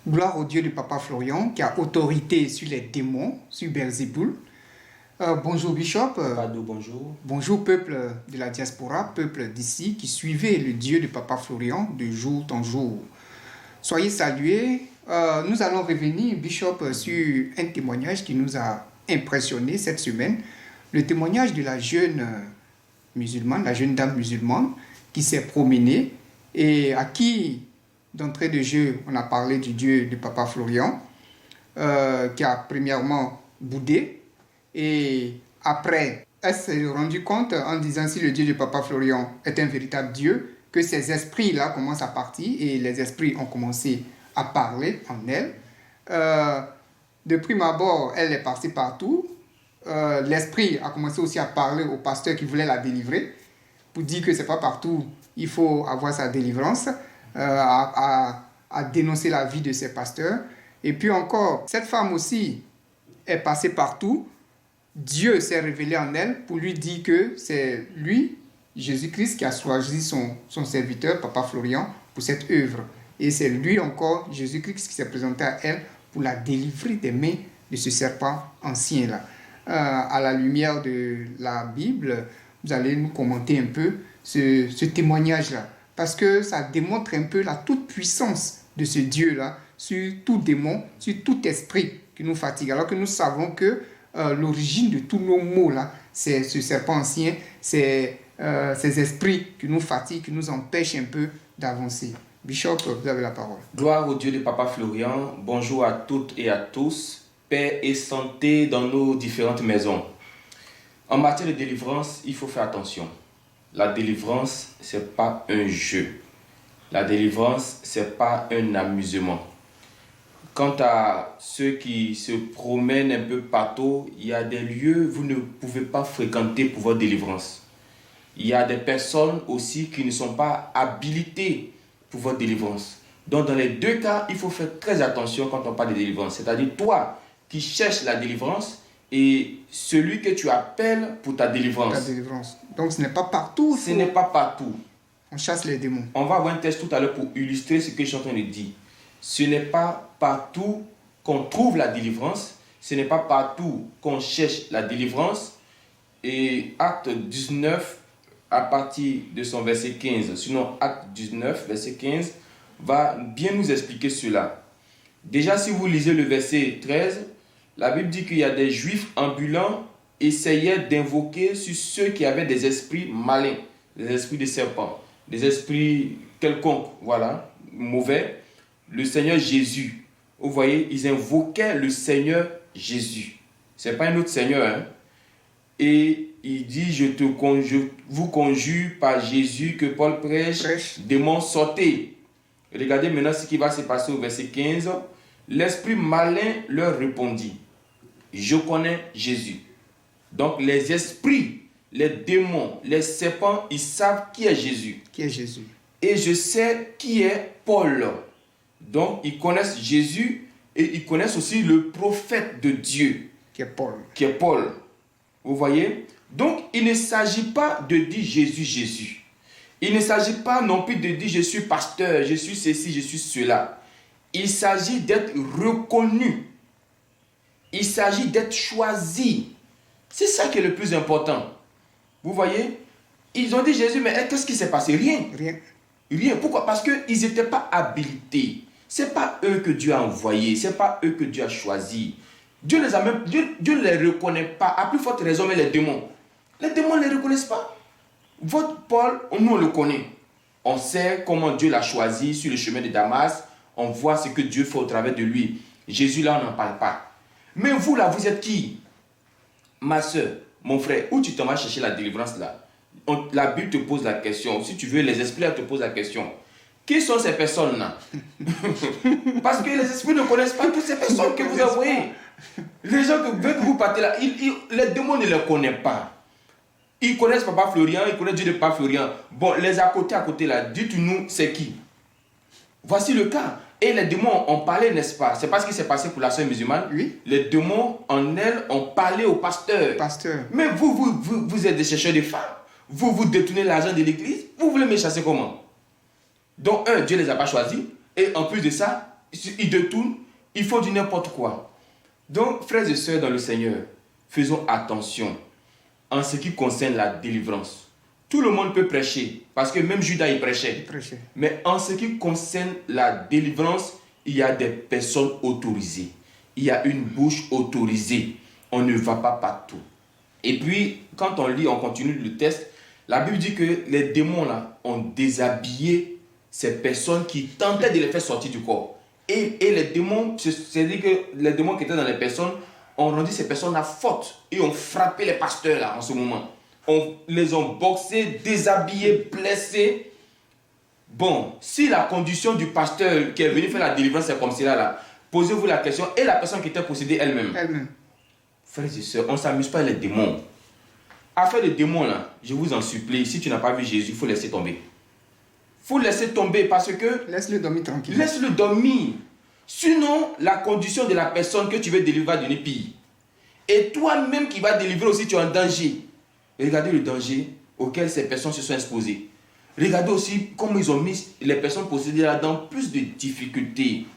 Gloire au Dieu de Papa Florian qui a autorité sur les démons, sur Belzéboul. Bonjour Bishop. Pardon, bonjour. Bonjour peuple de la diaspora, peuple d'ici qui suivait le Dieu de Papa Florian de jour en jour. Soyez salués. Nous allons revenir, Bishop, sur un témoignage qui nous a impressionné cette semaine. Le témoignage de la jeune musulmane, la jeune dame musulmane qui s'est promenée et à qui, d'entrée de jeu, on a parlé du Dieu de Papa Florian, qui a premièrement boudé et après, elle s'est rendue compte en disant si le Dieu de Papa Florian est un véritable Dieu, que ces esprits-là commencent à partir et les esprits ont commencé à parler en elle. De prime abord, elle est partie partout. L'esprit a commencé aussi à parler au pasteur qui voulait la délivrer pour dire que c'est pas partout il faut avoir sa délivrance, à dénoncer la vie de ses pasteurs. Et puis encore, cette femme aussi est passée partout. Dieu s'est révélé en elle pour lui dire que c'est lui, Jésus-Christ, qui a choisi son serviteur, Papa Florian, pour cette œuvre. Et c'est lui encore, Jésus-Christ, qui s'est présenté à elle pour la délivrer des mains de ce serpent ancien-là. À la lumière de la Bible, vous allez nous commenter un peu ce témoignage-là. Parce que ça démontre un peu la toute-puissance de ce Dieu-là sur tout démon, sur tout esprit qui nous fatigue. Alors que nous savons que l'origine de tous nos maux-là, c'est ce serpent ancien, c'est ces esprits qui nous fatiguent, qui nous empêchent un peu d'avancer. Bishop, vous avez la parole. Gloire au Dieu de Papa Florian. Bonjour à toutes et à tous. Paix et santé dans nos différentes maisons. En matière de délivrance, il faut faire attention. La délivrance, ce n'est pas un jeu. La délivrance, ce n'est pas un amusement. Quant à ceux qui se promènent un peu partout, il y a des lieux où vous ne pouvez pas fréquenter pour votre délivrance. Il y a des personnes aussi qui ne sont pas habilitées pour votre délivrance. Donc dans les deux cas, il faut faire très attention quand on parle de délivrance. C'est-à-dire toi qui cherches la délivrance et celui que tu appelles pour ta délivrance. Ta délivrance. Donc ce n'est pas partout. Ce n'est pas partout. On chasse les démons. On va avoir un test tout à l'heure pour illustrer ce que je suis en train de dire. Ce n'est pas partout qu'on trouve la délivrance. Ce n'est pas partout qu'on cherche la délivrance. Et Acte 19, à partir de son verset 15, sinon Acte 19, verset 15, va bien nous expliquer cela. Déjà, si vous lisez le verset 13, la Bible dit qu'il y a des Juifs ambulants essayaient d'invoquer sur ceux qui avaient des esprits malins, des esprits de serpents, des esprits quelconques, voilà, mauvais, le Seigneur Jésus. Vous voyez, ils invoquaient le Seigneur Jésus. Ce n'est pas un autre Seigneur, hein. Et il dit, je vous conjure par Jésus que Paul prêche, démons sortez. Regardez maintenant ce qui va se passer au verset 15. L'esprit malin leur répondit, je connais Jésus. Donc les esprits, les démons, les serpents, ils savent qui est Jésus. Qui est Jésus. Et je sais qui est Paul. Donc ils connaissent Jésus et ils connaissent aussi le prophète de Dieu. Qui est Paul. Qui est Paul. Vous voyez? Donc il ne s'agit pas de dire Jésus, Jésus. Il ne s'agit pas non plus de dire je suis pasteur, je suis ceci, je suis cela. Il s'agit d'être reconnu. Il s'agit d'être choisi. C'est ça qui est le plus important. Vous voyez? Ils ont dit Jésus, mais qu'est-ce qui s'est passé? Rien. Rien. Pourquoi? Parce qu'ils n'étaient pas habilités. Ce n'est pas eux que Dieu a envoyés. Ce n'est pas eux que Dieu a choisis. Dieu ne les reconnaît pas. À plus forte raison, mais les démons. Les démons ne les reconnaissent pas. Votre Paul, nous on le connaît. On sait comment Dieu l'a choisi sur le chemin de Damas. On voit ce que Dieu fait au travers de lui. Jésus là, on n'en parle pas. Mais vous là, vous êtes qui? Ma soeur, mon frère, où tu t'en vas chercher la délivrance là? La Bible te pose la question. Si tu veux, les esprits là te posent la question. Qui sont ces personnes là? Parce que les esprits ne connaissent pas toutes ces personnes que vous envoyez. Les gens que vous partez là, les démons ne les connaissent pas. Ils connaissent Papa Florian, ils connaissent Dieu de Papa Florian. Bon, les à côté là, dites-nous c'est qui? Voici le cas. Et les démons ont parlé, n'est-ce pas? C'est pas ce qui s'est passé pour la sœur musulmane. Oui. Les démons en elle ont parlé au pasteur. Mais vous êtes des chercheurs de femmes. Vous détournez l'argent de l'église. Vous voulez me chasser comment? Donc Dieu ne les a pas choisis. Et en plus de ça, ils détournent, ils font du n'importe quoi. Donc, frères et sœurs dans le Seigneur, faisons attention en ce qui concerne la délivrance. Tout le monde peut prêcher, parce que même Judas il prêchait. Mais en ce qui concerne la délivrance, il y a des personnes autorisées. Il y a une bouche autorisée. On ne va pas partout. Et puis, quand on lit, on continue le texte, la Bible dit que les démons là ont déshabillé ces personnes qui tentaient de les faire sortir du corps. Et les démons, c'est-à-dire que les démons qui étaient dans les personnes ont rendu ces personnes à faute et ont frappé les pasteurs là en ce moment. On les ont boxés, déshabillés, blessés. Bon, si la condition du pasteur qui est venu faire la délivrance est comme cela là, posez-vous la question, et la personne qui était possédée elle-même. Frères et sœurs, on ne s'amuse pas les démons. Affaire de démons là, je vous en supplie, si tu n'as pas vu Jésus, il faut laisser tomber. Il faut laisser tomber parce que... Laisse-le dormir tranquille. Laisse-le dormir. Sinon, la condition de la personne que tu veux délivrer va devenir pire. Et toi-même qui vas délivrer aussi, tu es en danger. Et regardez le danger auquel ces personnes se sont exposées. Regardez aussi comment ils ont mis les personnes possédées là dans plus de difficultés.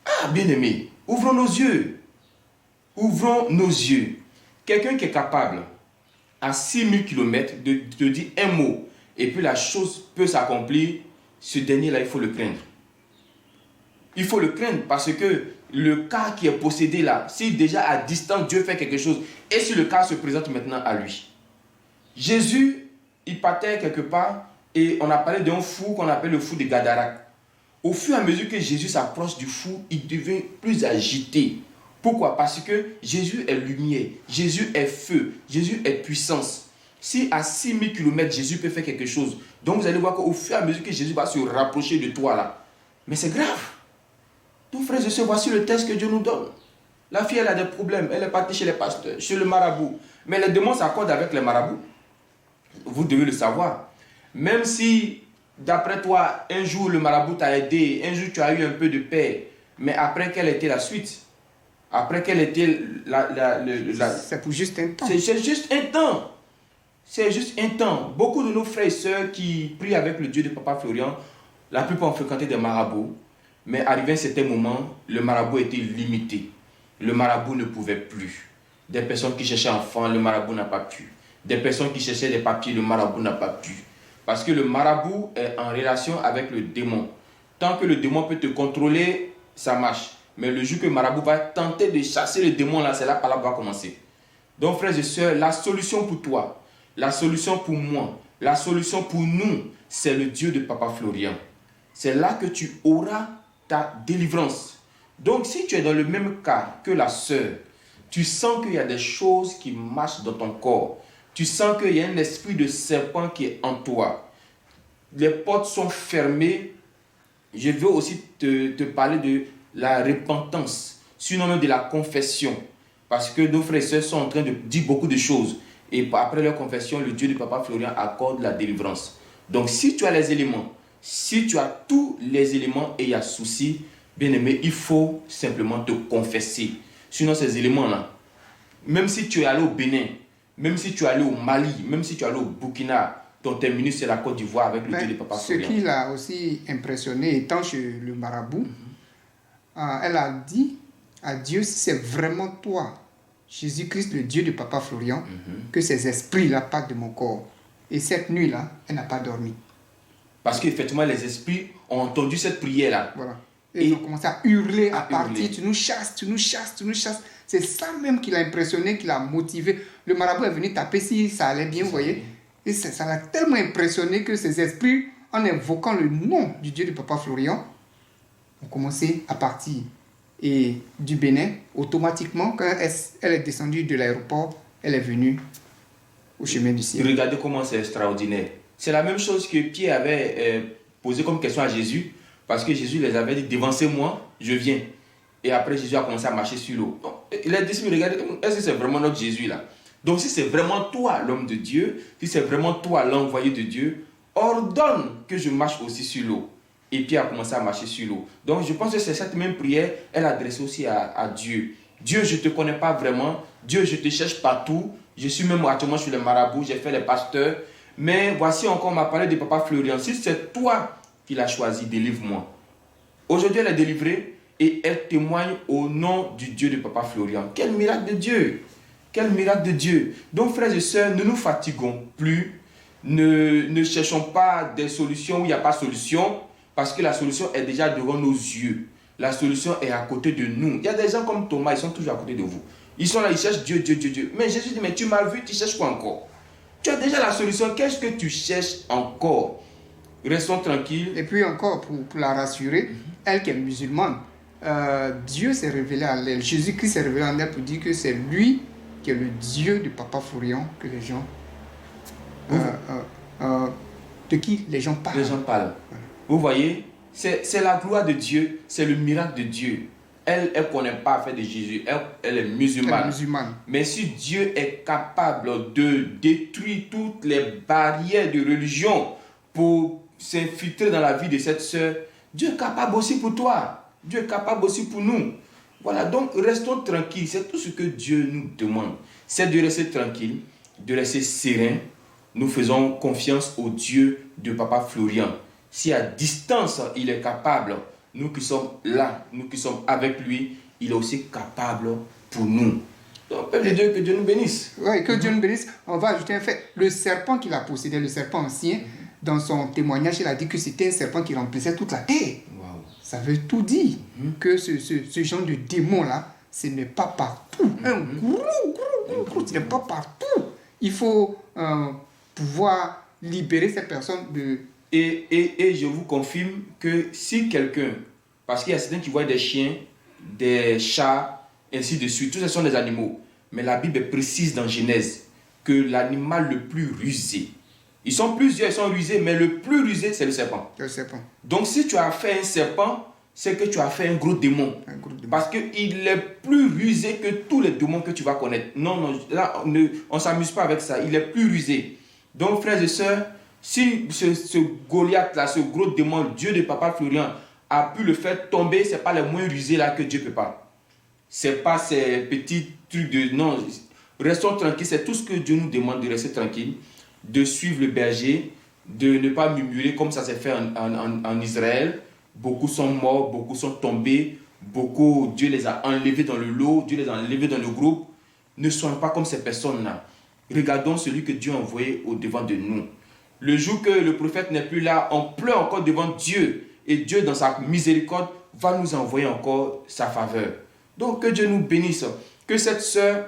Ah, bien-aimés, ouvrons nos yeux. Ouvrons nos yeux. Quelqu'un qui est capable, à 6000 km, de te dire un mot, et puis la chose peut s'accomplir, ce dernier-là, il faut le craindre. Il faut le craindre parce que le cas qui est possédé là, si déjà à distance Dieu fait quelque chose, et si le cas se présente maintenant à lui. Jésus, il partait quelque part, et on a parlé d'un fou qu'on appelle le fou de Gadara. Au fur et à mesure que Jésus s'approche du fou, il devient plus agité. Pourquoi? Parce que Jésus est lumière, Jésus est feu, Jésus est puissance. Si à 6000 km, Jésus peut faire quelque chose, donc vous allez voir qu'au fur et à mesure que Jésus va se rapprocher de toi là, mais c'est grave. Donc frères et sœurs, voici le texte que Dieu nous donne. La fille, elle a des problèmes, elle est partie chez les pasteurs, chez le marabout. Mais les démons s'accordent avec les marabouts. Vous devez le savoir. Même si, d'après toi, un jour le marabout t'a aidé, un jour tu as eu un peu de paix, mais après, quelle était la suite? Après, quelle était C'est pour juste un temps. C'est juste un temps. C'est juste un temps. Beaucoup de nos frères et sœurs qui prient avec le Dieu de Papa Florian, la plupart ont fréquenté des marabouts, mais arrivé à un certain moment, le marabout était limité. Le marabout ne pouvait plus. Des personnes qui cherchaient enfants, le marabout n'a pas pu. Des personnes qui cherchaient des papiers, le marabout n'a pas pu. Parce que le marabout est en relation avec le démon. Tant que le démon peut te contrôler, ça marche. Mais le jour que le marabout va tenter de chasser le démon, là, c'est là que la va commencer. Donc, frères et sœurs, la solution pour toi, la solution pour moi, la solution pour nous, c'est le Dieu de Papa Florian. C'est là que tu auras ta délivrance. Donc, si tu es dans le même cas que la sœur, tu sens qu'il y a des choses qui marchent dans ton corps. Tu sens qu'il y a un esprit de serpent qui est en toi. Les portes sont fermées. Je veux aussi te parler de la repentance, sinon même de la confession. Parce que nos frères et sœurs sont en train de dire beaucoup de choses. Et après leur confession, le Dieu de Papa Florian accorde la délivrance. Donc si tu as les éléments, si tu as tous les éléments et il y a souci, bien aimé, il faut simplement te confesser. Sinon ces éléments-là, même si tu es allé au Bénin, même si tu es allé au Mali, même si tu es allé au Burkina, ton terminus c'est la Côte d'Ivoire avec le Dieu de Papa Florian. Ce qui l'a aussi impressionné, étant chez le marabout, elle a dit à Dieu, si c'est vraiment toi, Jésus-Christ, le Dieu de Papa Florian, que ces esprits-là partent de mon corps. Et cette nuit-là, elle n'a pas dormi. Parce qu'effectivement, les esprits ont entendu cette prière-là. Voilà. Et ils ont commencé à hurler, à partir. Tu nous chasses, tu nous chasses, tu nous chasses. C'est ça même qui l'a impressionné, qui l'a motivé. Le marabout est venu taper si ça allait bien, vous voyez. Et ça l'a tellement impressionné que ces esprits, en invoquant le nom du Dieu de Papa Florian, ont commencé à partir. Et du Bénin, automatiquement, quand elle est descendue de l'aéroport, elle est venue au chemin du ciel. Regardez comment c'est extraordinaire. C'est la même chose que Pierre avait posé comme question à Jésus, parce que Jésus les avait dit, devancez-moi, je viens. Et après, Jésus a commencé à marcher sur l'eau. Il a dit, regardez, est-ce que c'est vraiment notre Jésus là? Donc si c'est vraiment toi l'homme de Dieu, si c'est vraiment toi l'envoyé de Dieu, ordonne que je marche aussi sur l'eau. Et Pierre a commencé à marcher sur l'eau. Donc je pense que c'est cette même prière, elle adressée aussi à Dieu. Dieu, je ne te connais pas vraiment. Dieu, je te cherche partout. Je suis même actuellement sur les marabouts, j'ai fait les pasteurs. Mais voici encore, on m'a parlé de Papa Florian. Si c'est toi qui l'as choisi, délivre-moi. Aujourd'hui, elle est délivrée et elle témoigne au nom du Dieu de Papa Florian. Quel miracle de Dieu! Quel miracle de Dieu! Donc, frères et sœurs, ne nous fatiguons plus. Ne cherchons pas des solutions où il n'y a pas de solution, parce que la solution est déjà devant nos yeux. La solution est à côté de nous. Il y a des gens comme Thomas, ils sont toujours à côté de vous. Ils sont là, ils cherchent Dieu, Dieu, Dieu, Dieu. Mais Jésus dit, mais tu m'as vu, tu cherches quoi encore? Tu as déjà la solution, qu'est-ce que tu cherches encore? Restons tranquilles. Et puis encore, pour la rassurer, elle qui est musulmane, Dieu s'est révélé à elle, Jésus-Christ s'est révélé en elle pour dire que c'est lui qui est le Dieu du Papa Florian, que les gens, de qui les gens parlent. Les gens parlent. Vous voyez, c'est la gloire de Dieu, c'est le miracle de Dieu. Elle ne connaît pas l'affaire de Jésus, elle est musulmane. Elle est musulmane. Mais si Dieu est capable de détruire toutes les barrières de religion pour s'infiltrer dans la vie de cette sœur, Dieu est capable aussi pour toi. Dieu est capable aussi pour nous. Voilà, donc restons tranquilles. C'est tout ce que Dieu nous demande. C'est de rester tranquille, de rester serein. Nous faisons confiance au Dieu de Papa Florian. Si à distance, il est capable, nous qui sommes là, nous qui sommes avec lui, il est aussi capable pour nous. Donc, Père de Dieu, que Dieu nous bénisse. Oui, que Dieu nous bénisse. On va ajouter un fait. Le serpent qu'il a possédé, le serpent ancien, dans son témoignage, il a dit que c'était un serpent qui remplissait toute la terre. Wow. Ça veut tout dire. Que ce genre de démon-là, ce n'est pas partout. Un gros, ce n'est pas partout. Il faut pouvoir libérer cette personne de... Et je vous confirme que si quelqu'un, parce qu'il y a certains qui voient des chiens, des chats, ainsi de suite, tous ces sont des animaux. Mais la Bible est précise dans Genèse que l'animal le plus rusé, ils sont plusieurs, ils sont rusés, mais le plus rusé, c'est le serpent. Le serpent. Donc si tu as fait un serpent, c'est que tu as fait un gros démon. Un gros démon. Parce qu'il est plus rusé que tous les démons que tu vas connaître. Non, non, là, on ne s'amuse pas avec ça. Il est plus rusé. Donc, frères et sœurs, si ce Goliath-là, ce gros démon, Dieu de Papa Florian, a pu le faire tomber, ce n'est pas les moins rusés là que Dieu ne peut pas. Ce n'est pas ces petits trucs de... Non, restons tranquilles. C'est tout ce que Dieu nous demande, de rester tranquille, de suivre le berger, de ne pas murmurer comme ça s'est fait en Israël. Beaucoup sont morts, beaucoup sont tombés, beaucoup, Dieu les a enlevés dans le lot, Dieu les a enlevés dans le groupe. Ne soyons pas comme ces personnes-là. Regardons celui que Dieu a envoyé au-devant de nous. Le jour que le prophète n'est plus là, on pleure encore devant Dieu. Et Dieu, dans sa miséricorde, va nous envoyer encore sa faveur. Donc, que Dieu nous bénisse. Que cette sœur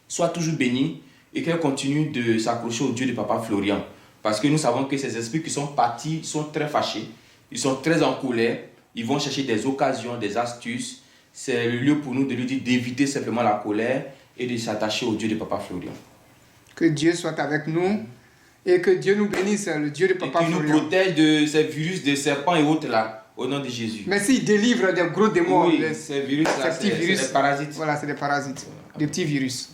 soit toujours bénie et qu'elle continue de s'accrocher au Dieu de Papa Florian. Parce que nous savons que ces esprits qui sont partis sont très fâchés. Ils sont très en colère. Ils vont chercher des occasions, des astuces. C'est le lieu pour nous de lui dire d'éviter simplement la colère et de s'attacher au Dieu de Papa Florian. Que Dieu soit avec nous et que Dieu nous bénisse, le Dieu de Papa Florian. Et qu'il nous protège de ces virus, de serpents et autres là, au nom de Jésus. Mais s'il délivre des gros démons, oui, ces virus là, c'est des parasites. Voilà, c'est des parasites, des petits virus.